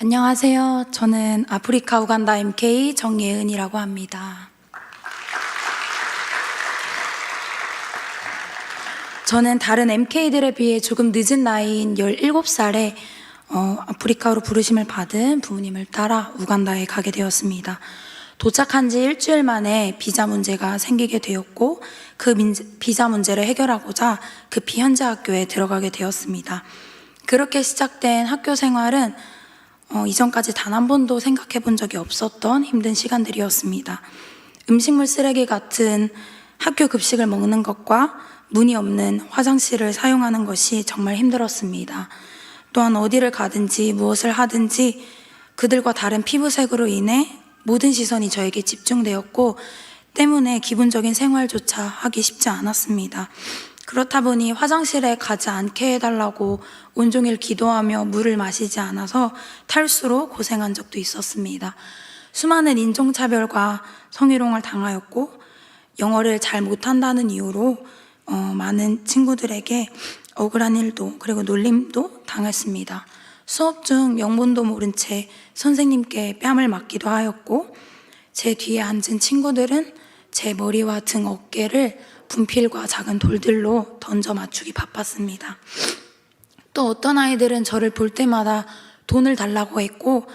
안녕하세요. 저는 아프리카 우간다 MK 정예은이라고 합니다. 저는 다른 MK들에 비해 조금 늦은 나이인 17살에 아프리카로 부르심을 받은 부모님을 따라 우간다에 가게 되었습니다. 도착한 지 일주일 만에 비자 문제가 생기게 되었고 그 비자 문제를 해결하고자 급히 현지 학교에 들어가게 되었습니다. 그렇게 시작된 학교 생활은 이전까지 단 한 번도 생각해 본 적이 없었던 힘든 시간들이었습니다. 음식물 쓰레기 같은 학교 급식을 먹는 것과 문이 없는 화장실을 사용하는 것이 정말 힘들었습니다. 또한 어디를 가든지 무엇을 하든지 그들과 다른 피부색으로 인해 모든 시선이 저에게 집중되었고 때문에 기본적인 생활조차 하기 쉽지 않았습니다. 그렇다 보니 화장실에 가지 않게 해달라고 온종일 기도하며 물을 마시지 않아서 탈수로 고생한 적도 있었습니다. 수많은 인종차별과 성희롱을 당하였고 영어를 잘 못한다는 이유로 많은 친구들에게 억울한 일도 그리고 놀림도 당했습니다. 수업 중 영문도 모른 채 선생님께 뺨을 맞기도 하였고 제 뒤에 앉은 친구들은 제 머리와 등 어깨를 분필과 작은 돌들로 던져 맞추기 바빴습니다. 또 어떤 아이들은 저를 볼 때마다 돈을 달라고 했고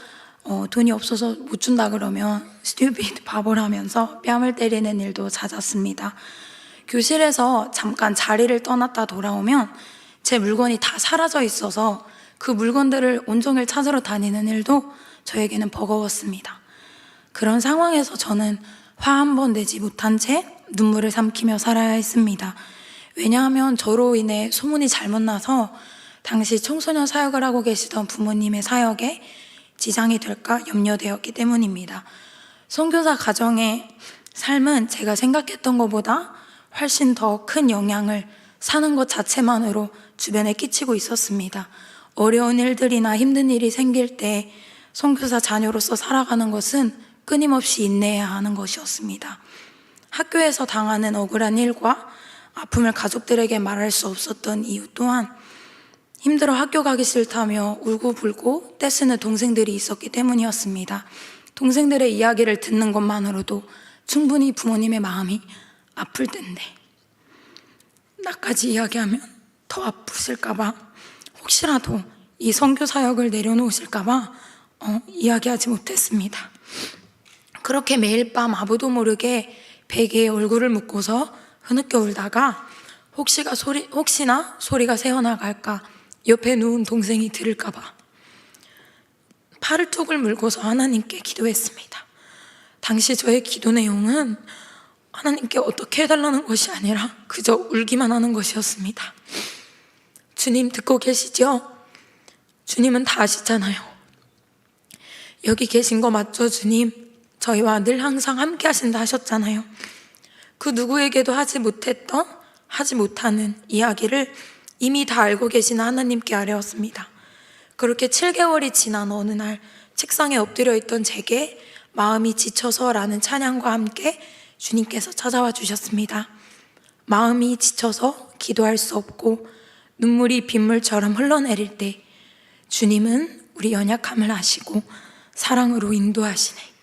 돈이 없어서 못 준다 그러면 stupid 바보라면서 뺨을 때리는 일도 잦았습니다. 교실에서 잠깐 자리를 떠났다 돌아오면 제 물건이 다 사라져 있어서 그 물건들을 온종일 찾으러 다니는 일도 저에게는 버거웠습니다. 그런 상황에서 저는 화 한 번 내지 못한 채 눈물을 삼키며 살아야 했습니다. 왜냐하면 저로 인해 소문이 잘못 나서 당시 청소년 사역을 하고 계시던 부모님의 사역에 지장이 될까 염려되었기 때문입니다. 선교사 가정의 삶은 제가 생각했던 것보다 훨씬 더 큰 영향을 사는 것 자체만으로 주변에 끼치고 있었습니다. 어려운 일들이나 힘든 일이 생길 때 선교사 자녀로서 살아가는 것은 끊임없이 인내해야 하는 것이었습니다. 학교에서 당하는 억울한 일과 아픔을 가족들에게 말할 수 없었던 이유 또한 힘들어 학교 가기 싫다며 울고불고 떼쓰는 동생들이 있었기 때문이었습니다. 동생들의 이야기를 듣는 것만으로도 충분히 부모님의 마음이 아플 텐데 나까지 이야기하면 더 아프실까봐 혹시라도 이 선교 사역을 내려놓으실까봐 이야기하지 못했습니다. 그렇게 매일 밤 아무도 모르게 베개에 얼굴을 묻고서 흐느껴 울다가 혹시나 소리가 새어나갈까 옆에 누운 동생이 들을까봐 팔을 툭을 물고서 하나님께 기도했습니다. 당시 저의 기도 내용은 하나님께 어떻게 해달라는 것이 아니라 그저 울기만 하는 것이었습니다. 주님 듣고 계시죠? 주님은 다 아시잖아요. 여기 계신 거 맞죠, 주님? 저희와 늘 항상 함께 하신다 하셨잖아요. 그 누구에게도 하지 못하는 이야기를 이미 다 알고 계시는 하나님께 아뢰었습니다. 그렇게 7개월이 지난 어느 날 책상에 엎드려 있던 제게 마음이 지쳐서 라는 찬양과 함께 주님께서 찾아와 주셨습니다. 마음이 지쳐서 기도할 수 없고 눈물이 빗물처럼 흘러내릴 때 주님은 우리 연약함을 아시고 사랑으로 인도하시네.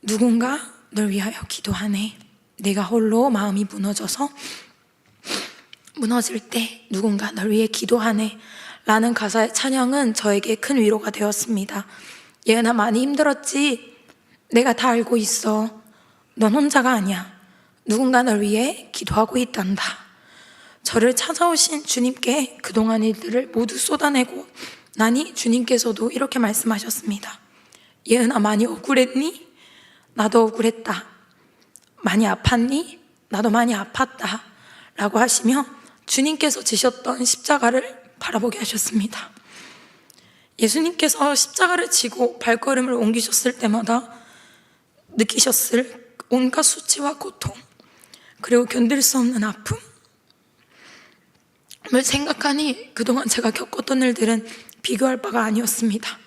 누군가 널 위하여 기도하네. 내가 홀로 마음이 무너질 때 누군가 널 위해 기도하네 라는 가사의 찬양은 저에게 큰 위로가 되었습니다. 예은아, 많이 힘들었지? 내가 다 알고 있어. 넌 혼자가 아니야. 누군가 널 위해 기도하고 있단다. 저를 찾아오신 주님께 그동안 일들을 모두 쏟아내고 나니 주님께서도 이렇게 말씀하셨습니다. 예은아, 많이 억울했니? 나도 억울했다. 많이 아팠니? 나도 많이 아팠다. 라고 하시며 주님께서 지셨던 십자가를 바라보게 하셨습니다. 예수님께서 십자가를 지고 발걸음을 옮기셨을 때마다 느끼셨을 온갖 수치와 고통, 그리고 견딜 수 없는 아픔을 생각하니 그동안 제가 겪었던 일들은 비교할 바가 아니었습니다.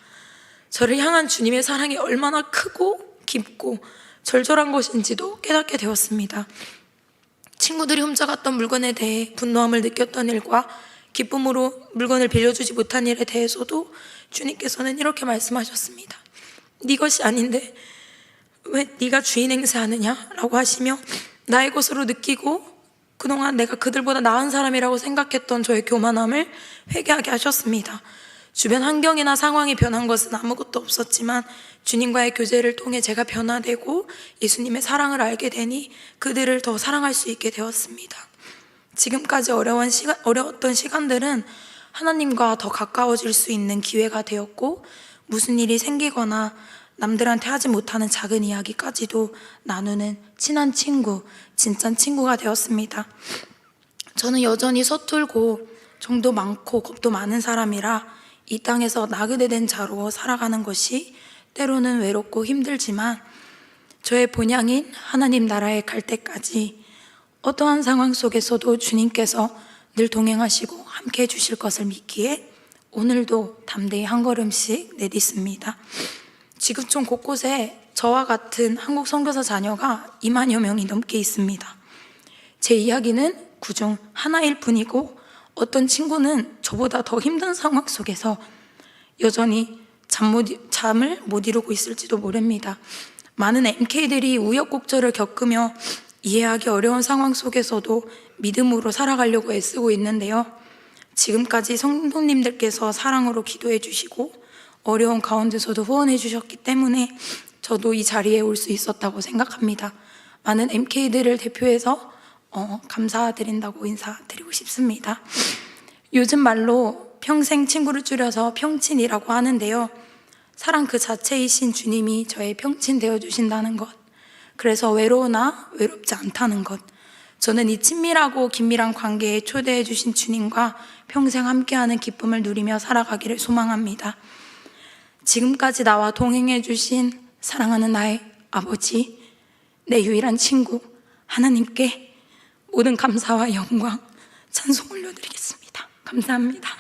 저를 향한 주님의 사랑이 얼마나 크고 깊고 절절한 것인지도 깨닫게 되었습니다. 친구들이 훔쳐갔던 물건에 대해 분노함을 느꼈던 일과 기쁨으로 물건을 빌려주지 못한 일에 대해서도 주님께서는 이렇게 말씀하셨습니다. 네 것이 아닌데 왜 네가 주인 행세하느냐? 라고 하시며 나의 것으로 느끼고 그동안 내가 그들보다 나은 사람이라고 생각했던 저의 교만함을 회개하게 하셨습니다. 주변 환경이나 상황이 변한 것은 아무것도 없었지만 주님과의 교제를 통해 제가 변화되고 예수님의 사랑을 알게 되니 그들을 더 사랑할 수 있게 되었습니다. 지금까지 어려웠던 시간들은 하나님과 더 가까워질 수 있는 기회가 되었고, 무슨 일이 생기거나 남들한테 하지 못하는 작은 이야기까지도 나누는 친한 친구, 진짜 친구가 되었습니다. 저는 여전히 서툴고 정도 많고 겁도 많은 사람이라 이 땅에서 나그네 된 자로 살아가는 것이 때로는 외롭고 힘들지만 저의 본향인 하나님 나라에 갈 때까지 어떠한 상황 속에서도 주님께서 늘 동행하시고 함께 해주실 것을 믿기에 오늘도 담대히 한 걸음씩 내딛습니다. 지구촌 곳곳에 저와 같은 한국 선교사 자녀가 2만여 명이 넘게 있습니다. 제 이야기는 그중 하나일 뿐이고 어떤 친구는 저보다 더 힘든 상황 속에서 여전히 잠을 못 이루고 있을지도 모릅니다. 많은 MK들이 우여곡절을 겪으며 이해하기 어려운 상황 속에서도 믿음으로 살아가려고 애쓰고 있는데요. 지금까지 성도님들께서 사랑으로 기도해 주시고 어려운 가운데서도 후원해 주셨기 때문에 저도 이 자리에 올 수 있었다고 생각합니다. 많은 MK들을 대표해서 감사드린다고 인사드리고 싶습니다. 요즘 말로 평생 친구를 줄여서 평친이라고 하는데요. 사랑 그 자체이신 주님이 저의 평친 되어주신다는 것, 그래서 외로우나 외롭지 않다는 것, 저는 이 친밀하고 긴밀한 관계에 초대해 주신 주님과 평생 함께하는 기쁨을 누리며 살아가기를 소망합니다. 지금까지 나와 동행해 주신 사랑하는 나의 아버지, 내 유일한 친구 하나님께 모든 감사와 영광, 찬송 올려드리겠습니다. 감사합니다.